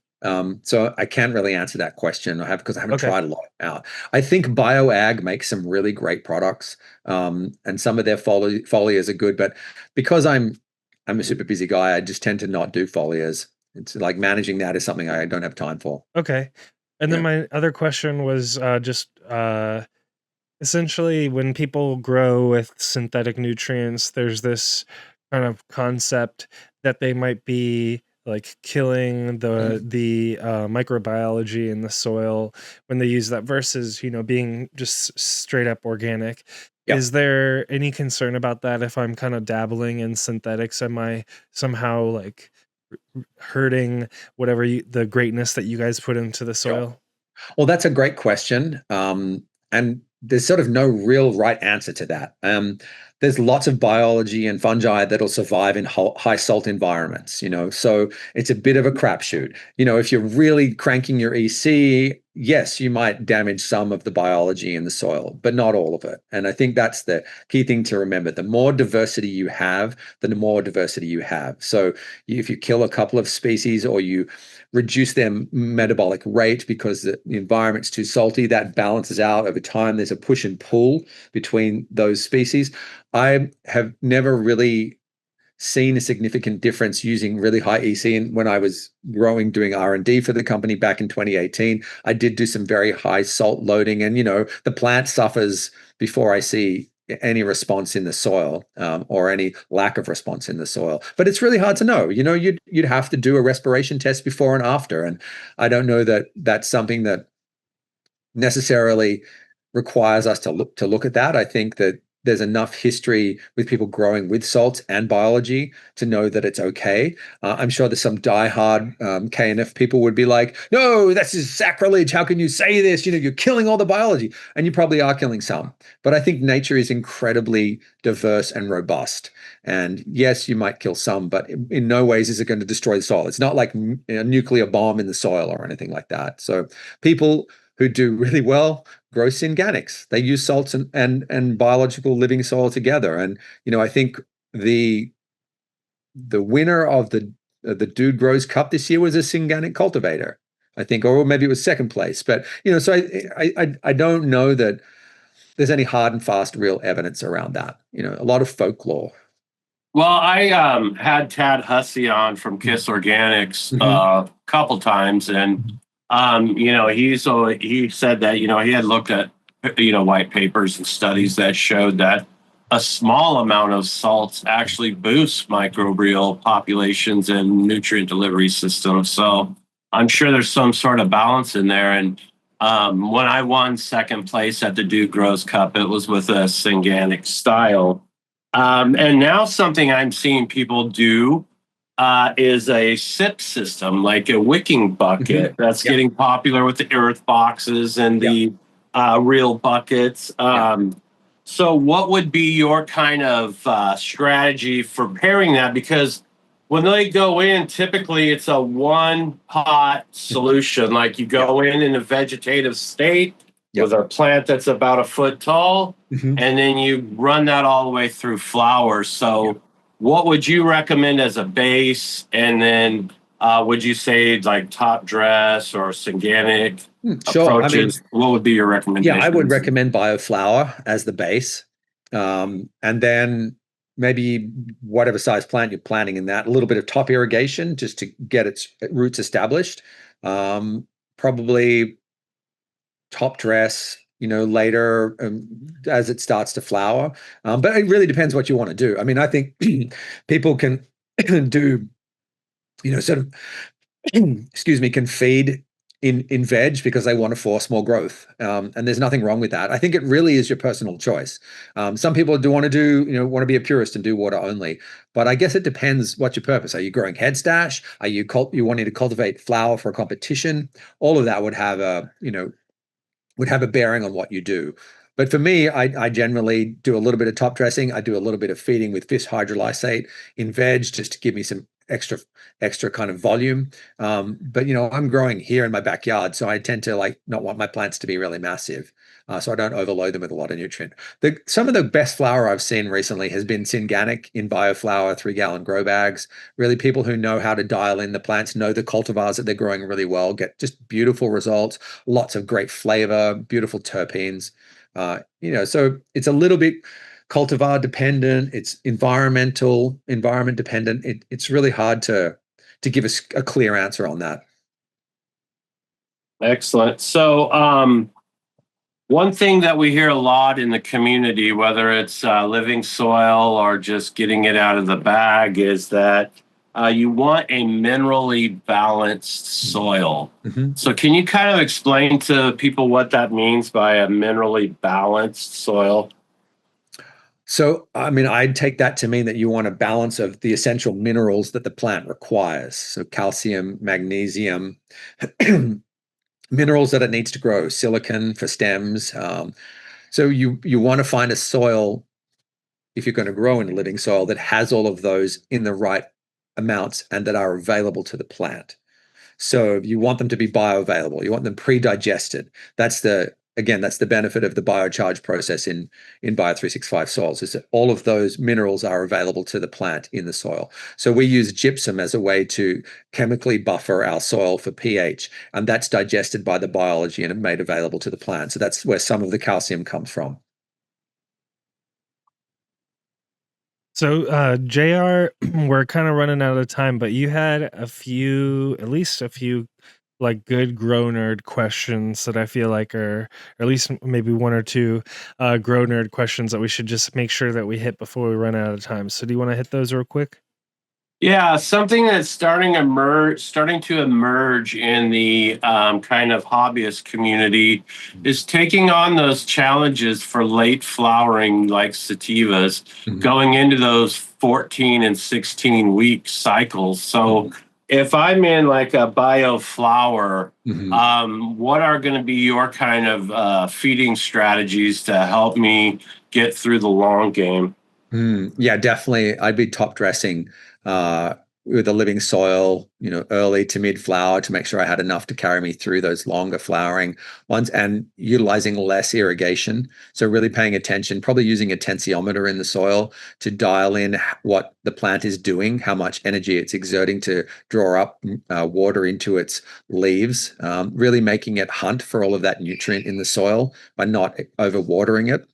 So I can't really answer that question. Because I haven't Okay. tried a lot out. I think BioAg makes some really great products, and some of their foliars are good. But because I'm a super busy guy, I just tend to not do foliars. It's like managing that is something I don't have time for. Okay. And then Yeah. my other question was just essentially when people grow with synthetic nutrients, there's this kind of concept that they might be like killing Mhm. the microbiology in the soil when they use that versus, being just straight up organic. Yeah. Is there any concern about that if I'm kind of dabbling in synthetics? Am I somehow like hurting the greatness that you guys put into the Yeah. soil? Well, that's a great question. And there's sort of no real right answer to that. There's lots of biology and fungi that'll survive in high salt environments, so it's a bit of a crapshoot. If you're really cranking your EC, yes, you might damage some of the biology in the soil, but not all of it. And I think that's the key thing to remember. The more diversity you have, the more diversity you have. So if you kill a couple of species or you reduce their metabolic rate because the environment's too salty, that balances out over time. There's a push and pull between those species. I have never really seen a significant difference using really high EC. And when I was doing R&D for the company back in 2018, I did do some very high salt loading, and the plant suffers before I see any response in the soil, or any lack of response in the soil. But it's really hard to know. You'd have to do a respiration test before and after, and I don't know that that's something that necessarily requires us to look at that. I think that there's enough history with people growing with salts and biology to know that it's okay. I'm sure there's some diehard KNF people would be like, "No, this is sacrilege. How can you say this? You're killing all the biology," and you probably are killing some. But I think nature is incredibly diverse and robust. And yes, you might kill some, but in no ways is it going to destroy the soil. It's not like a nuclear bomb in the soil or anything like that. So people who do really well grow synganics. They use salts and biological living soil together. And I think the winner of the Dude Grows Cup this year was a synganic cultivator, I think, or maybe it was second place. But so I don't know that there's any hard and fast real evidence around that. A lot of folklore. Well, I had Tad Hussey on from Kiss Organics Mm-hmm. a couple times, and he said that he had looked at white papers and studies that showed that a small amount of salts actually boosts microbial populations and nutrient delivery systems. So I'm sure there's some sort of balance in there. And when I won second place at the Dude Grows Cup, it was with a Synganic style. And now something I'm seeing people do is a SIP system, like a wicking bucket Mm-hmm. that's Yep. getting popular with the earth boxes and Yep. the real buckets. Yep. So, what would be your kind of strategy for pairing that? Because when they go in, typically it's a one pot solution. Like you Yep. go in a vegetative state with Yep. a plant that's about a foot tall, Mm-hmm. and then you run that all the way through flowers. Yep. So, what would you recommend as a base? And then would you say like top dress or organic Sure. I mean, approaches? What would be your yeah, I would recommendations? recommend BioFlower as the base. And then maybe whatever size plant you're planting in that, a little bit of top irrigation just to get its roots established. Probably top dress, later, as it starts to flower. But it really depends what you want to do. I mean, I think people can do, sort of, excuse me, can feed in veg because they want to force more growth. And there's nothing wrong with that. I think it really is your personal choice. Some people do want to want to be a purist and do water only. But I guess it depends what's your purpose. Are you growing head stash? Are you wanting to cultivate flower for a competition? All of that would have a bearing on what you do. But for me, I generally do a little bit of top dressing. I do a little bit of feeding with fish hydrolysate in veg just to give me some extra kind of volume. But I'm growing here in my backyard, so I tend to not want my plants to be really massive. So I don't overload them with a lot of nutrient. Some of the best flower I've seen recently has been Synganic in BioFlower 3-gallon grow bags. Really, people who know how to dial in the plants, know the cultivars that they're growing really well, get just beautiful results, lots of great flavor, beautiful terpenes. So it's a little bit cultivar dependent. It's environment dependent. It's really hard to give us a clear answer on that. Excellent. So, one thing that we hear a lot in the community, whether it's living soil or just getting it out of the bag, is that you want a minerally balanced soil. Mm-hmm. So, can you kind of explain to people what that means by a minerally balanced soil? So, I mean, I'd take that to mean that you want a balance of the essential minerals that the plant requires. So, calcium, magnesium, minerals that it needs to grow, silicon for stems. So, you want to find a soil, if you're going to grow in a living soil, that has all of those in the right amounts and that are available to the plant. So you want them to be bioavailable. You want them pre-digested. That's the benefit of the biocharge process in Bio365 soils, is that all of those minerals are available to the plant in the soil. So we use gypsum as a way to chemically buffer our soil for pH, and that's digested by the biology and made available to the plant. So that's where some of the calcium comes from. So, JR, we're kind of running out of time, but you had at least a few like good grow nerd questions that I feel like are, or at least maybe one or two grow nerd questions that we should just make sure that we hit before we run out of time. So, do you want to hit those real quick? Yeah, something that's starting to emerge in the kind of hobbyist community is taking on those challenges for late flowering, like sativas, Mhm. going into those 14 and 16-week cycles. So, if I'm in like a bio flower, what are going to be your kind of feeding strategies to help me get through the long game? Yeah, definitely. I'd be top dressing with a living soil, early to mid flower to make sure I had enough to carry me through those longer flowering ones, and utilizing less irrigation. So really paying attention, probably using a tensiometer in the soil to dial in what the plant is doing, how much energy it's exerting to draw up water into its leaves, really making it hunt for all of that nutrient in the soil by not overwatering it.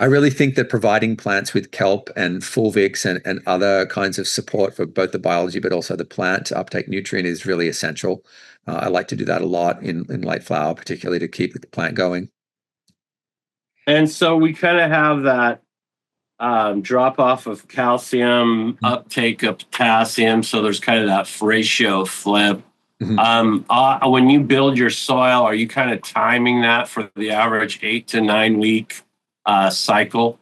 I really think that providing plants with kelp and fulvics and other kinds of support for both the biology but also the plant to uptake nutrient is really essential. I like to do that a lot in late flower, particularly to keep the plant going. And so we kind of have that drop off of calcium, uptake of potassium. So there's kind of that ratio flip. When you build your soil, are you kind of timing that for the average 8 to 9 week cycle?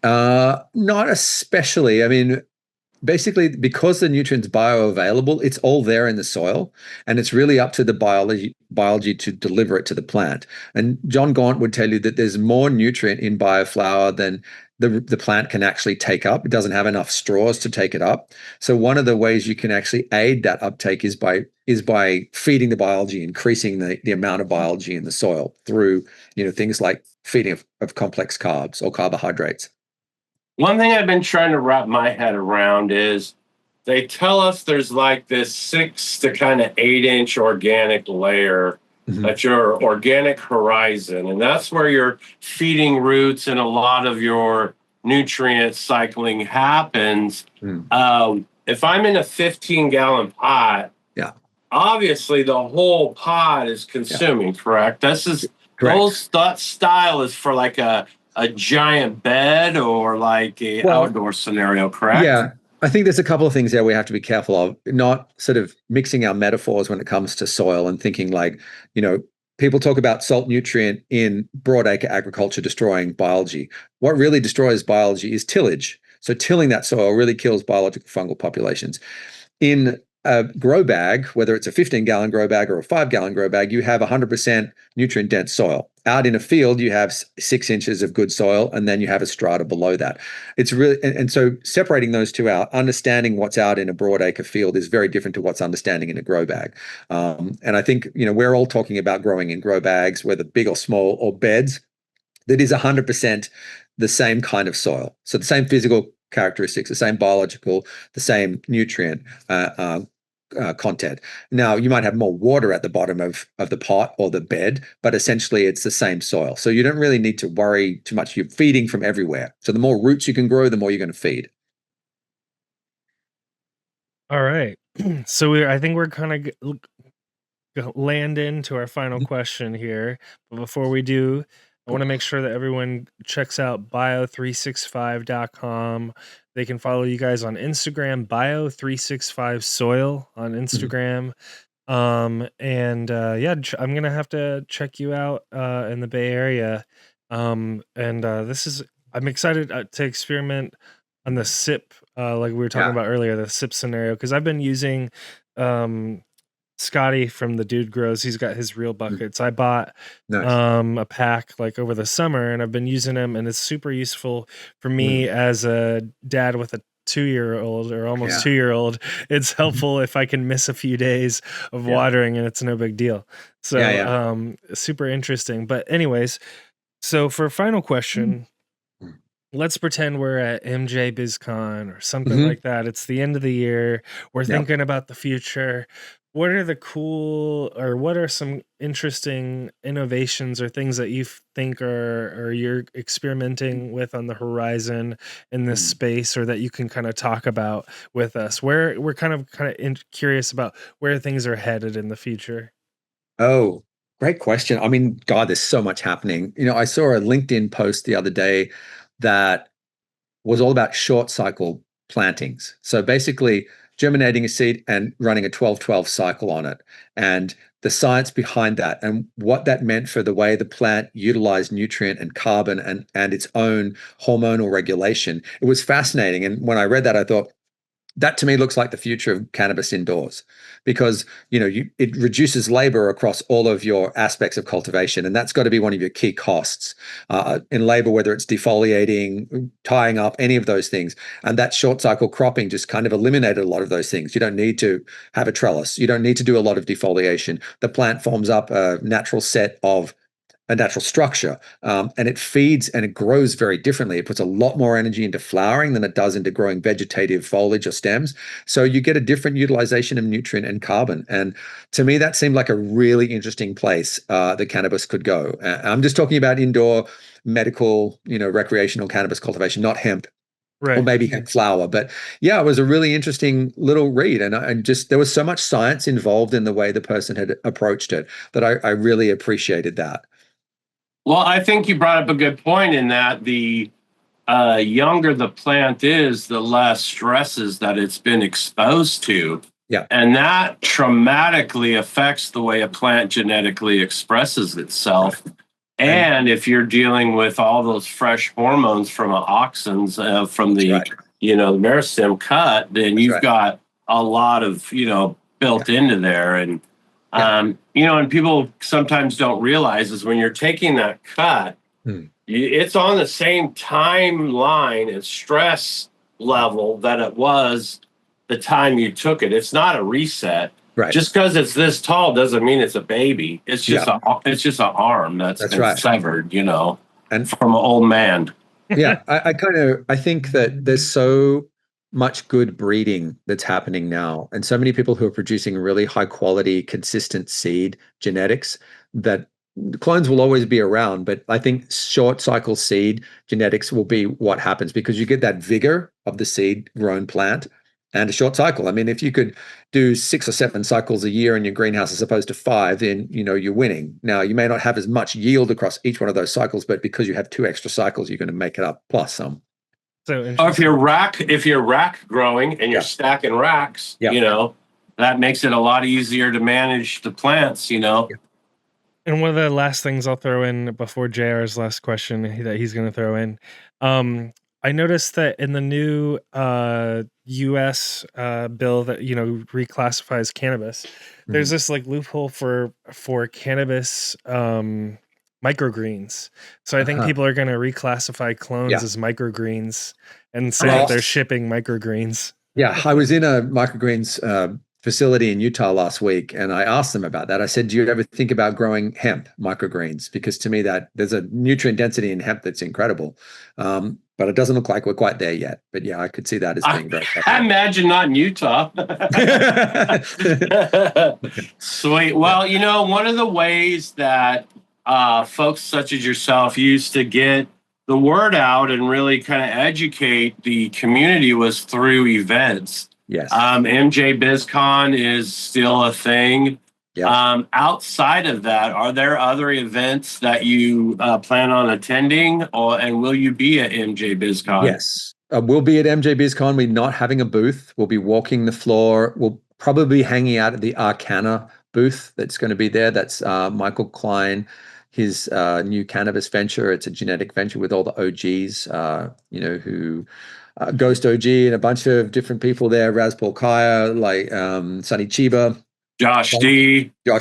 Not especially. I mean, basically, because the nutrient's bioavailable, it's all there in the soil, and it's really up to the biology to deliver it to the plant. And John Gaunt would tell you that there's more nutrient in bioflower than the plant can actually take up. It doesn't have enough straws to take it up. So one of the ways you can actually aid that uptake is by feeding the biology, increasing the amount of biology in the soil through things like feeding of complex carbs or carbohydrates. One thing I've been trying to wrap my head around is they tell us there's like this 6 to kind of 8-inch organic layer. That's your organic horizon. And that's where your feeding roots and a lot of your nutrient cycling happens. If I'm in a 15-gallon pot, Yeah. obviously the whole pot is consuming, correct? Correct. That style is for like a giant bed or like a outdoor scenario, correct? Yeah. I think there's a couple of things there we have to be careful of, not sort of mixing our metaphors when it comes to soil and thinking like, you know, people talk about salt nutrient in broadacre agriculture destroying biology. What really destroys biology is tillage. So tilling that soil really kills biological fungal populations. In a grow bag, whether it's a 15-gallon grow bag or a 5-gallon grow bag, you have 100% nutrient dense soil. Out in a field, you have 6 inches of good soil, and then you have a strata below that. It's really, and so separating those two out, understanding what's out in a broadacre field is very different to what's understanding in a grow bag. And I think, you know, we're all talking about growing in grow bags, whether big or small, or beds that is 100% the same kind of soil. So the same physical characteristics, the same biological, the same nutrient content. Now, you might have more water at the bottom of the pot or the bed, but essentially it's the same soil. So you don't really need to worry too much. You're feeding from everywhere. So the more roots you can grow, the more you're going to feed. All right. So I think we're kind of land into our final question here. But before we do, I want to make sure that everyone checks out bio365.com. They can follow you guys on Instagram, bio365 soil on Instagram. And yeah, I'm gonna have to check you out in the Bay Area. And this is I'm excited to experiment on the sip, like we were talking about earlier, the sip scenario, because I've been using Scotty from the Dude Grows. He's got his real buckets. I bought a pack like over the summer, and I've been using them, and it's super useful for me as a dad with a 2-year-old or almost 2-year-old. It's helpful if I can miss a few days of watering, and it's no big deal. So super interesting. But anyways, so for a final question, let's pretend we're at MJ BizCon or something like that. It's the end of the year. We're thinking about the future. What are the cool, or what are some interesting innovations or things that you think or you're experimenting with on the horizon in this space, or that you can kind of talk about with us? Where we're kind of curious about where things are headed in the future. Oh, great question. I mean, God, there's so much happening. You know, I saw a LinkedIn post the other day that was all about short cycle plantings. So basically, germinating a seed and running a 12-12 cycle on it. And the science behind that and what that meant for the way the plant utilized nutrient and carbon and its own hormonal regulation. It was fascinating. And when I read that, I thought, that to me looks like the future of cannabis indoors, because it reduces labor across all of your aspects of cultivation, and that's got to be one of your key costs in labor, whether it's defoliating, tying up, any of those things. And that short cycle cropping just kind of eliminated a lot of those things. You don't need to have a trellis, you don't need to do a lot of defoliation. The plant forms up a natural structure, and it feeds and it grows very differently. It puts a lot more energy into flowering than it does into growing vegetative foliage or stems. So you get a different utilization of nutrient and carbon. And to me, that seemed like a really interesting place that cannabis could go. I'm just talking about indoor medical, recreational cannabis cultivation, not hemp. Right. Or maybe hemp flower. But yeah, it was a really interesting little read. And just there was so much science involved in the way the person had approached it that I really appreciated that. Well, I think you brought up a good point in that the younger the plant is, the less stresses that it's been exposed to. Yeah. And that traumatically affects the way a plant genetically expresses itself. Right. And if you're dealing with all those fresh hormones from auxins, from the, the meristem cut, then you've got a lot of, built into there. And, and people sometimes don't realize is when you're taking that cut, it's on the same timeline and stress level that it was the time you took it. It's not a reset. Right. Just because it's this tall doesn't mean it's a baby. It's just it's just an arm that's been severed, and from an old man. Yeah, I think that there's so much good breeding that's happening now, and so many people who are producing really high quality, consistent seed genetics that clones will always be around, but I think short cycle seed genetics will be what happens, because you get that vigor of the seed grown plant and a short cycle. I mean, if you could do 6 or 7 cycles a year in your greenhouse as opposed to 5, then you're winning. Now, you may not have as much yield across each one of those cycles, but because you have 2 extra cycles, you're going to make it up plus some. So Or if you're rack growing and you're Yeah. stacking racks, Yeah. you know, that makes it a lot easier to manage the plants, you know. Yeah. And one of the last things I'll throw in before JR's last question that he's going to throw in, I noticed that in the new U.S. Bill that reclassifies cannabis, there's Mhm. this like loophole for cannabis microgreens. So I think Uh-huh. people are going to reclassify clones Yeah. as microgreens and say that Well, they're shipping microgreens. yeah, I was in a microgreens facility in Utah last week, and I asked them about that. I said, "Do you ever think about growing hemp microgreens?" Because to me, that there's a nutrient density in hemp that's incredible, but it doesn't look like we're quite there yet. But yeah, I could see that as being very I popular. imagine not in Utah. Sweet. Well, you know, one of the ways that folks such as yourself used to get the word out and really kind of educate the community was through events. Yes. MJ BizCon is still a thing. Yeah. Outside of that, are there other events that you plan on attending, and will you be at MJ BizCon? Yes. We'll be at MJ BizCon. We're not having a booth. We'll be walking the floor. We'll probably be hanging out at the Arcana booth that's going to be there. That's Michael Klein, his new cannabis venture. It's a genetic venture with all the OGs, who Ghost OG and a bunch of different people there. Raz Paul Kaya, like Sonny Chiba, Josh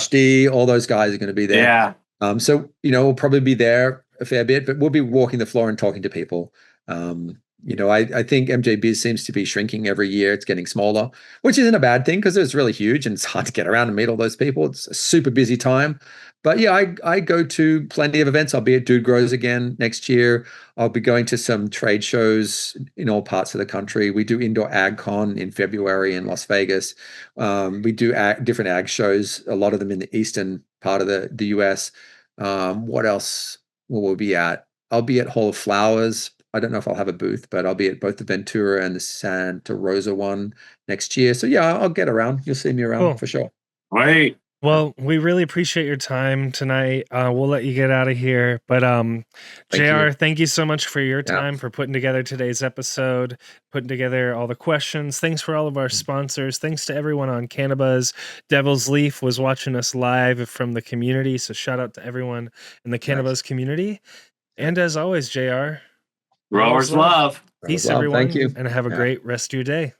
D. all those guys are going to be there. Yeah. So, we'll probably be there a fair bit, but we'll be walking the floor and talking to people. I think MJ Biz seems to be shrinking every year. It's getting smaller, which isn't a bad thing because it's really huge and it's hard to get around and meet all those people. It's a super busy time. But yeah, I go to plenty of events. I'll be at Dude Grows again next year. I'll be going to some trade shows in all parts of the country. We do Indoor Ag Con in February in Las Vegas. We do different ag shows, a lot of them in the eastern part of the US. What else will we be at? I'll be at Hall of Flowers. I don't know if I'll have a booth, but I'll be at both the Ventura and the Santa Rosa one next year. So yeah, I'll get around. You'll see me around Cool. for sure. Great. Well, we really appreciate your time tonight. We'll let you get out of here. But JR, thank you so much for your time, for putting together today's episode, putting together all the questions. Thanks for all of our sponsors. Thanks to everyone on CannaBuzz. Devil's Leaf was watching us live from the community. So shout out to everyone in the CannaBuzz community. And as always, JR, Growers love. Peace, everyone. Thank you. And have a great rest of your day.